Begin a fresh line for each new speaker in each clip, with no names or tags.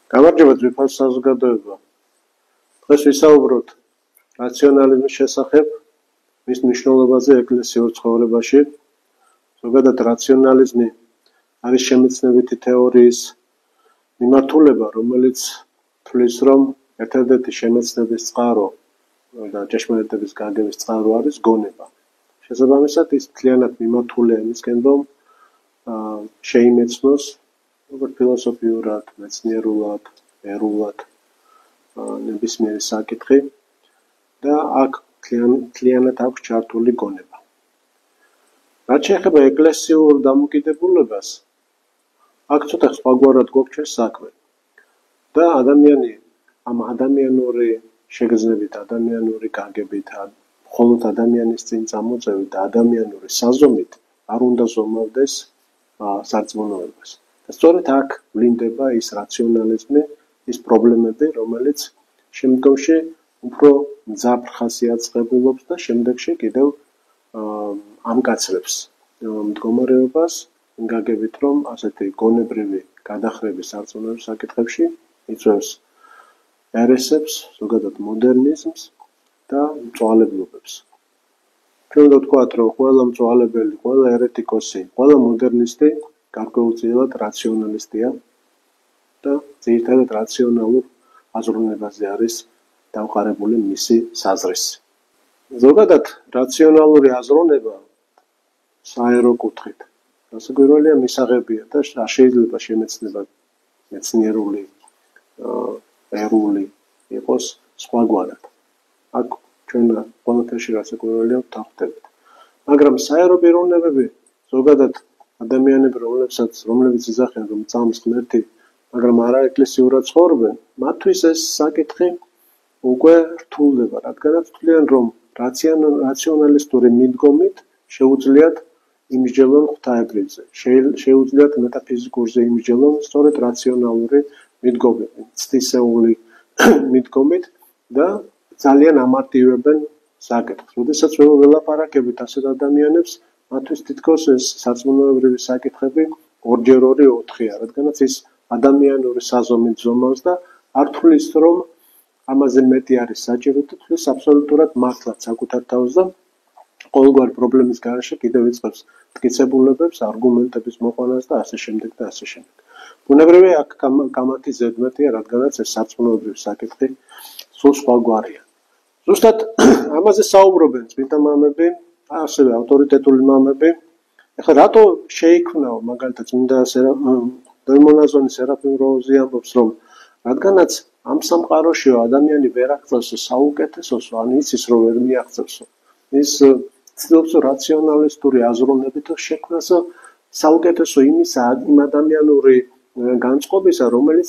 გამარჯობა ძვირფას საზოგადოება. დღეს ვისაუბროთ რაციონალიზმის შესახებ, მის მნიშვნელობაზე ეკლესიურ ცხოვრებაში. ზოგადად რაციონალიზმი არის შემეცნებითი თეორიის მიმართულება, რომელიც თვლის, რომ ერთადერთი შემეცნების წყარო და ჭეშმარიტების გაგების წყარო არის გონება. შესაბამისად, ის მთლიანად მიმართულია იმისკენ, რომ შეიმეცნოს როგორც ფილოსოფიურად, მეცნიერულად, ერულად ნებისმიერი საკითხი და აქ მთლიანად აქვს ჩართული გონება. რაც შეეხება ეკლესიურ დამოკიდებულებას, აქ ცოტა სხვაგვარად გვაქვს საქმე და ადამიანი ამ ადამიანური შეგრძნებით, ადამიანური გაგებით, მხოლოდ ადამიანის წინ წამოწევით და ადამიანური საზომით არ უნდა ზომავდეს სარწმუნოებას. და სწორედ აქ ვლინდება ის რაციონალიზმი, ის პრობლემები, რომელიც შემდგომში უფრო მძაფრ ხასიათს ღებულობს და შემდეგში კიდევ ამკაცრებს მდგომარეობას, გაგებით, რომ ასეთი გონებრივი გადახრების სარწმუნოების საკითხებში იწვევს ერესებს, ზოგადად მოდერნიზმს და მწვალებლობებს. ჩვენ უნდა ვთქვათ, რომ ყველა მწვალებელი, ყველა ერეტიკოსი, ყველა მოდერნისტი გარკვეულწილად რაციონალისტია და ძირითადად რაციონალურ აზროვნებაზე არის დამყარებული მისი საზრისი. ზოგადად რაციონალური აზროვნება საერო კუთხით გასაკვირველია მისაღებია და შეიძლება შემეცნება მეცნიერული, ერული იყოს სხვაგვარად. აქ ჩვენ ყველაფერში გასაკვირველია ვთანხმდებით. მაგრამ საერო პიროვნებები ზოგადად ადამიანები, რომლებიც იძახიან, რომ წამს ღმერთი, მაგრამ არაეკლესიურად ცხოვრობენ, მათთვის ეს საკითხი უკვე რთულდება, რადგანაც თვლიან, რომ რაციონალისტური მიდგომით შეუძლიათ იმსჯელონ ღვთაებრივზე, შეუძლიათ მეტაფიზიკურზე იმსჯელონ სწორედ რაციონალური მიდგომით, ცდისეული მიდგომით და ძალიან ამარტივებენ საკითხს. როდესაც ველაპარაკებით ასეთ ადამიანებს, მათთვის თითქოს ეს სარწმუნოებრივი საკითხები 2x2-4-ია, რადგანაც ის ადამიანური საზომით ზომავს და არ თვლის, რომ ამაზე მეტი არის საჭირო და თვლის აბსოლუტურად მართლაც საკუთარ თავს და ყოველგვარ პრობლემის გარეშე კიდევ იწყებს მტკიცებულებებს, არგუმენტების მოყვანას და ასე შემდეგ და ასე შემდეგ. ბუნებრივია აქ კამათი ზედმეტია, რადგანაც ეს სარწმუნოებრივი საკითხი სულ სხვაგვარია. ზუსტად ამაზე საუბრობენ წმინდა მამები, ასევე ავტორიტეტული მამები. ეხლა რატო შეიქმნა მაგალითად წმინდა დემონაზონი სერაფიმ როუზი ამბობს, რომ რადგანაც ამ სამყაროში ადამიანი ვერ აღწევს საუკეთესოს, ან იცის რომ ვერ მიაღწევსო. ის ცდილობს რაციონალისტური აზროვნებით შექმნას საუკეთესო იმისა იმ ადამიანური განწყობისა, რომელიც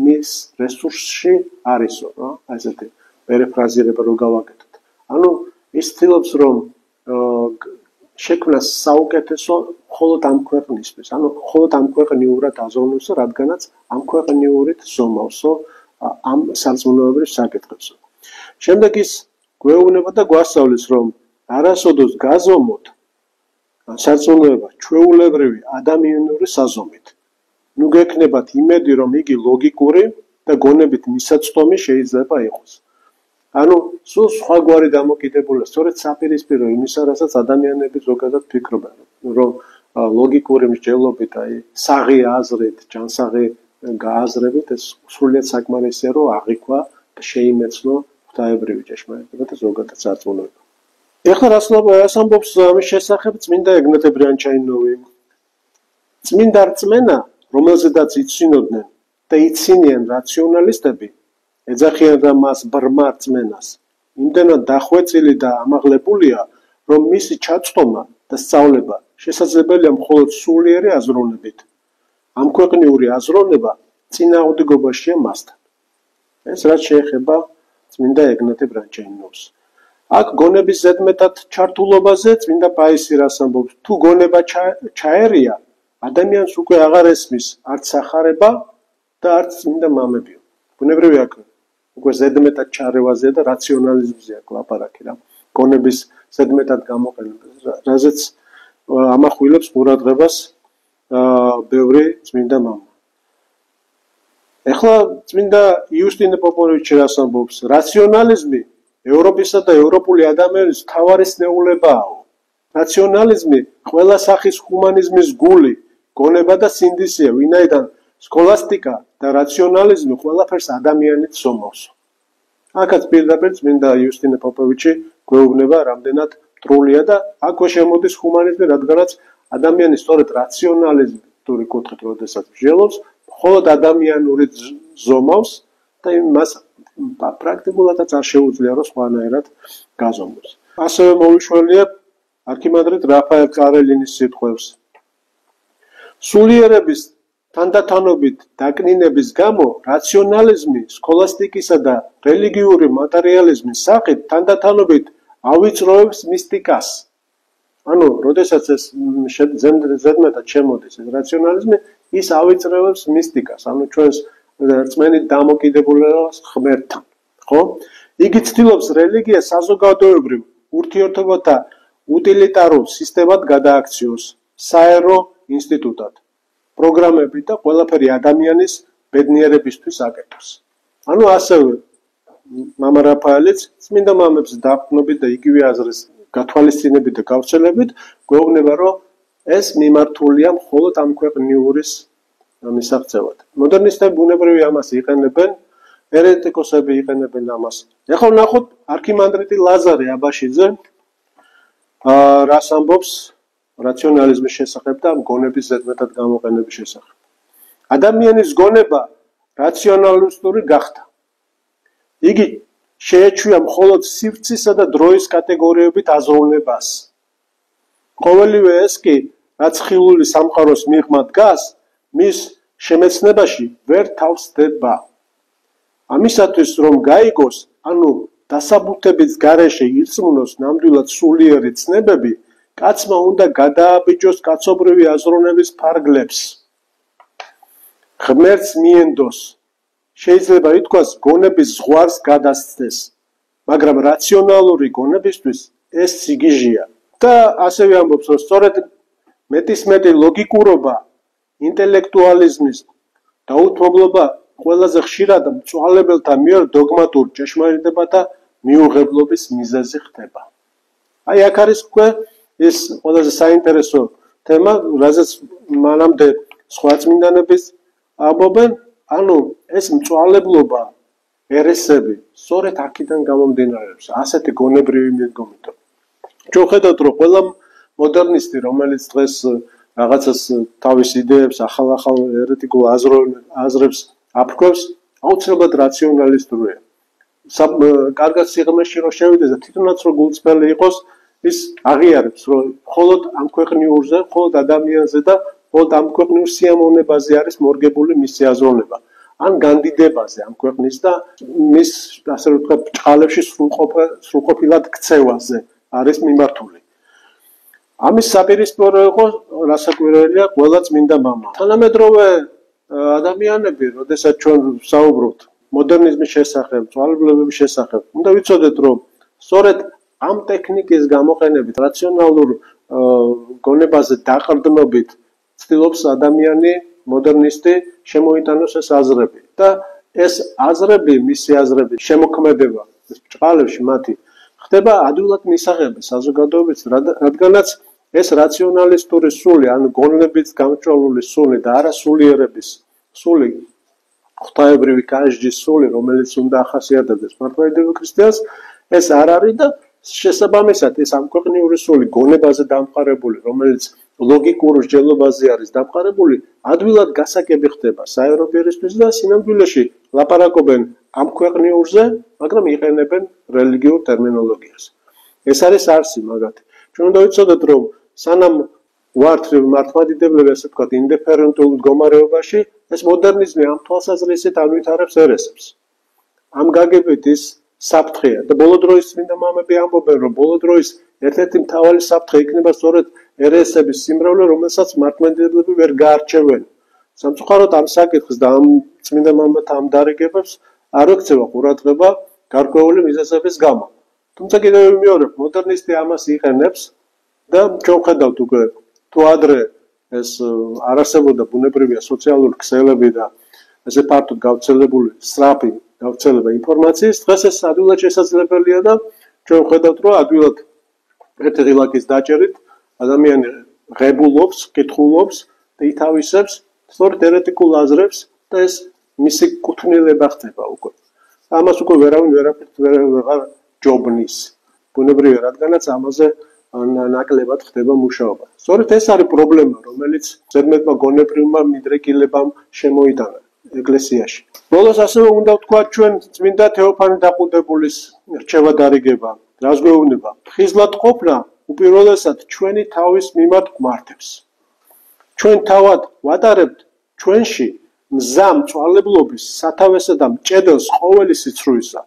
მის რესურსში არისო, რა, ესეთი პერიფრაზირება რო გავაკეთოთ. ანუ ის ცდილობს რომ შექმნას საუკეთესო მხოლოდ ამ ქვეყნისთვის, ანუ მხოლოდ ამ ქვეყნიურად აზროვნებსო, რადგანაც ამ ქვეყნიურით ზომავსო ამ სარწმუნოებრივ საკითხებსო. შემდეგ ის გვეუბნება და გვასწავლის, რომ არასოდეს გაზომოთ სარწმუნოება ჩვეულებრივი ადამიანური საზომით. ნუ გექნებათ იმედი, რომ იგი ლოგიკური და გონებით მისაწვდომი შეიძლება იყოს. ანუ სულ სხვაგვარი დამოკიდებულება, სწორედ საპირისპირო იმისა, რასაც ადამიანები ზოგადად ფიქრობენ, რომ ლოგიკური მსჯელობით, საღი აზრით, ჯანსაღი გააზრებით ეს სრულიად საკმარისია, რომ აღიქვა და შეიმეცნო ღვთაებრივი ჭეშმარიტება და ზოგადად სარწმუნოება. ეხლა რას ამბობს ამის შესახებ წმინდა ეგნატე ბრიანჩაინოვი? წმინდა რწმენა, რომელზედაც იცინოდნენ და იცინიან რაციონალისტები, ეძახიან და მას ბრმა რწმენას. იმდენად დახვეწილი და ამაღლებულია, რომ მისი ჩაწვდომა და სწავლება შესაძლებელია მხოლოდ სულიერი აზროვნებით. ამ ქვეყნიური აზროვნება წინააღმდეგობაშია მასთან. ეს რაც შეეხება წმინდა ეგნატე ბრიანჩაინოვს. აქ გონების ზედმეტად ჩართულობაზე წმინდა პაისი რას ამბობს? თუ გონება ჩაერია, ადამიანს უკვე აღარ ესმის არც სახარება და არც წმინდა მამებიო. ბუნებრივია აქ უკვე ზედმეტად ჩარევაზეა და რაციონალიზმზეა ლაპარაკი რა. გონების ზედმეტად გამოყენება, რაზეც ამახვილებს ყურადღებას ბევრი წმინდა მამა. ეხლა წმინდა იუსტინე პოპოვიჩი რას ამბობს? რაციონალიზმი ევროპისა და ევროპული ადამიანის მთავარი სნეულებაა. რაციონალიზმი ყველა სახის ჰუმანიზმის გული, გონება და სინდისია, ვინაიდან სქოლასტიკა და რაციონალიზმი ყველაფერს ადამიანით ზომავს. აქაც პირდაპირ წმინდა იუსტინე პოპოვიჩი გვეუბნება, რამდენად მტრულია და აქვე შემოდის ჰუმანიზმი, რადგანაც ადამიანი სწორედ რაციონალიზმური კუთხით როდესაც მსჯელობს, მხოლოდ ადამიანური ზომავს და მას პრაქტიკულადაც არ შეუძლია რომ სხვანაირად გაზომოს. ასევე მოვიშველია არქიმანდრიტ რაფაელ კარელინის სიტყვებს. სულიერების თანდათანობით დაკნინების გამო რაციონალიზმი სქოლასტიკისა და რელიგიური მატერიალიზმის სახით თანდათანობით ავიწროებს მისტიკას. ანუ, როდესაც ეს ზედმეტად შემოდის ეს რაციონალიზმი, ის ავიწროებს მისტიკას, ანუ ჩვენს რწმენით დამოკიდებულებას ღმერთთან, ხო? იგი ცდილობს რელიგიას საზოგადოებრივ ურთიერთობათა უტილიტარულ სისტემად გადააქციოს, საერო ინსტიტუტად. პროგრამებით და ყველაფერი ადამიანის ბედნიერებისთვის აკეთოს. ანუ ასევე მამა რაფაელიც წმინდა მამებს დაყრდნობით და იგივე აზრის გათვალისწინებით და გავრცელებით გვეუბნება, რომ ეს მიმართულია მხოლოდ ამ ქვეყნიურის მისაღწევად. მოდერნისტები ბუნებრივი ამას იყენებენ, ერეტიკოსები იყენებენ ამას. ეხლა ვნახოთ არქიმანდრიტი ლაზარე აბაშიძე რას ამბობს რაციონალიზმის შესახებ და გონების ზედმეტად გამოყენების შესახებ. ადამიანის გონება რაციონალისტური გახდა. იგი შეეჩვია მხოლოდ სივრცისა და დროის კატეგორიებით აზროვნებას. ყოველივე ეს კი, რაც ხილული სამყაროს მიღმა დგას, მის შემეცნებაში ვერ თავსდება. ამისათვის, რომ გაიგოს, ანუ დასაბუთების გარეშე ირწმუნოს ნამდვილად სულიერი ცნებები, კაცმა უნდა გადააბიჯოს კაცობრივი აზროვნების ფარგლებს. ღმერთს მიენდოს. შეიძლება ითქვას, გონების ზღვარს გადასცდეს, მაგრამ რაციონალური გონებისთვის ეს სიგიჟეა. და ასევე ამბობს, რომ სწორედ მეტისმეტი ლოგიკურობა, ინტელექტუალიზმის დაუთმობლობა ყველაზე ხშირად მწვალებელთა მიერ დოგმატურ ჭეშმარიტებათა მიუღებლობის მიზეზი ხდება. აი აქ არის უკვე ეს ყველაზე საინტერესო თემა, რაზეც მანამდე სხვა წმინდანების ამბობენ, ანუ ეს მწვალებლობა, ერესები, სწორედ აქედან გამომდინარეობს, ასეთი გონებრივი მიდგომით. ჩვენ ხედავთ, რომ ყველა მოდერნისტი, რომელიც დღეს რაღაცას თავის იდეებს, ახალ ერეტიკულ აზრებს აფრქვევს, აუცილებლად რაციონალისტურია. კარგად სიღრმეში რომ შევიდეს და თვითონაც რომ გულწრფელი იყოს, ის აღიარებს, რომ მხოლოდ ამ ქვეყნიურზე, მხოლოდ ადამიანზე და მხოლოდ ამ ქვეყნიურ სიამოვნებაზე არის მორგებული მისი აზროვნება. ან განდიდებაზე ამ ქვეყნის და მის, ასე რომ ვთქვათ, ბრჭყალებში სრულყოფილად ქცევაზე არის მიმართული. ამის საპირისპირო იყო, რასაკვირველია, ყველა წმინდა მამა. თანამედროვე ადამიანები, როდესაც ჩვენ ვსაუბრობთ მოდერნიზმის შესახებ, მწვალებლობების შესახებ, უნდა ვიცოდეთ, რომ სწორედ ამ ტექნიკის გამოყენებით, რაციონალურ გონებაზე დაყრდნობით, ცდილობს ადამიანი, მოდერნისტი შემოიტანოს ეს აზრები და ეს აზრები, მისი აზრები, შემოქმედება ეს ბრჭყალებში მათი ხდება ადვილად მისაღები საზოგადოებից, რადგანაც ეს რაციონალისტური სული, ანუ გონებით გამჭოლული სული და არასულიერების სული, ღვთაებრივი კაჟის სული, რომელიც უნდა ახასიათებდეს მართლმადიდებლ ქრისტიანს, ეს არ არის და შესაბამისად ეს ამ ქვეყნიური სული გონებაზე დამყარებული, რომელიც ლოგიკურ მსჯელობაზე არის დამყარებული, ადვილად გასაგები ხდება საერო პირისთვის და სინამდვილეში ლაპარაკობენ ამ ქვეყნიურზე, მაგრამ იყენებენ რელიგიურ ტერმინოლოგიას. ეს არის არსი მაგათი. ჩვენ უნდა ვიცოდეთ, რომ სანამ ვართ მართლმადიდებლები, ასე ვთქვათ, ინდიფერენტულ მდგომარეობაში, ეს მოდერნიზმი ამ თვალსაზრისით ანვითარებს ერესებს. ამ გაგებით ის საფრთხეა და ბოლო დროის წმინდა მამები ამბობენ, რომ ბოლო დროის ერთ-ერთი მთავარი საფრთხე იქნება სწორედ ერესების სიმრავლე, რომელსაც მართლმადიდებლები ვერ გაარჩევენ. სამწუხაროდ ამ საკითხს და ამ წმინდა მამათა ამ დარიგებებს არ ექცევა ყურადღება გარკვეული მიზეზების გამო. თუმცა კიდევ ვიმეორებ, მოდერნისტი ამას იყენებს და ჩვენ ხედავთ უკვე თუ ადრე ეს არ არსებობდა ბუნებრივია სოციალური ქსელები და ასე ფართოდ გავრცელებული სწრაფი გავრცელება ინფორმაციის, დღეს ეს ადვილად შესაძლებელია და ჩვენ ვხედავთ, რომ ადვილად ერთი ღილაკის დაჭერით ადამიანი ღებულობს, კითხულობს და ითავისებს სწორედ ერეტიკულ აზრებს და ეს მისი კუთვნილება ხდება უკვე. ამას უკვე ვერავინ ვეღარ ჯობნის. ბუნებრივია, რადგანაც ამაზე ნაკლებად ხდება მუშაობა. სწორედ ეს არის პრობლემა, რომელიც ზედმეტმა გონებრივმა მიდრეკილებამ შემოიტანა ეკლესიაში. ბოლოს ასევე უნდა ვთქვათ, ჩვენ წმინდა თეოფანე დაყუდებულის რჩევა დარიგება, რას გვეუბნება? ხიზლად ყოფნა უპირველესად ჩვენი თავის მიმართ გვმართებს. ჩვენ თავად ვატარებთ ჩვენში მზამ წვალებლობის სათავესა და მჭედელს ყოველი სიცრუისა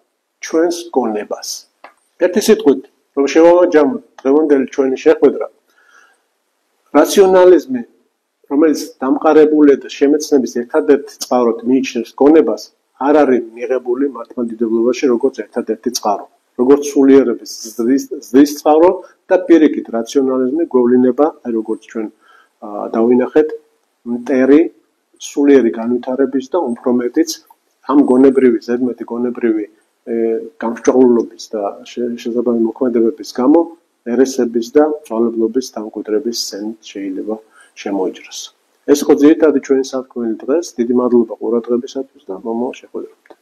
ჩვენს გონებას. ერთი სიტყვით, რომ შევამაჯამოთ დღევანდელი ჩვენი შეხვედრა, რაციონალიზმი, რომელიც დამყარებულია და შემეცნების ერთადერთი წყაროდ მიიჩნევს გონებას, არ არის მიღებული მართლმადიდებლობაში როგორც ერთადერთი წყარო, როგორც სულიერების ზრდის წყარო და პირიქით რაციონალიზმი გვევლინება, როგორც ჩვენ დავინახეთ, მტერი სულიერი განვითარების და უფრო მეტიც ამ გონებრივი, ზედმეტი გონებრივი გამსჭვალულობის და შესაბამისი მოქმედებების გამო ერესების და წვალებლობის დამკვიდრების სცენით შეიძლება შემოიჭრას. ეს იყო ძირითადი ჩვენი სათქმელი დღეს. დიდი მადლობა ყურადღებისათვის და მომავალ შეხვედრამდე.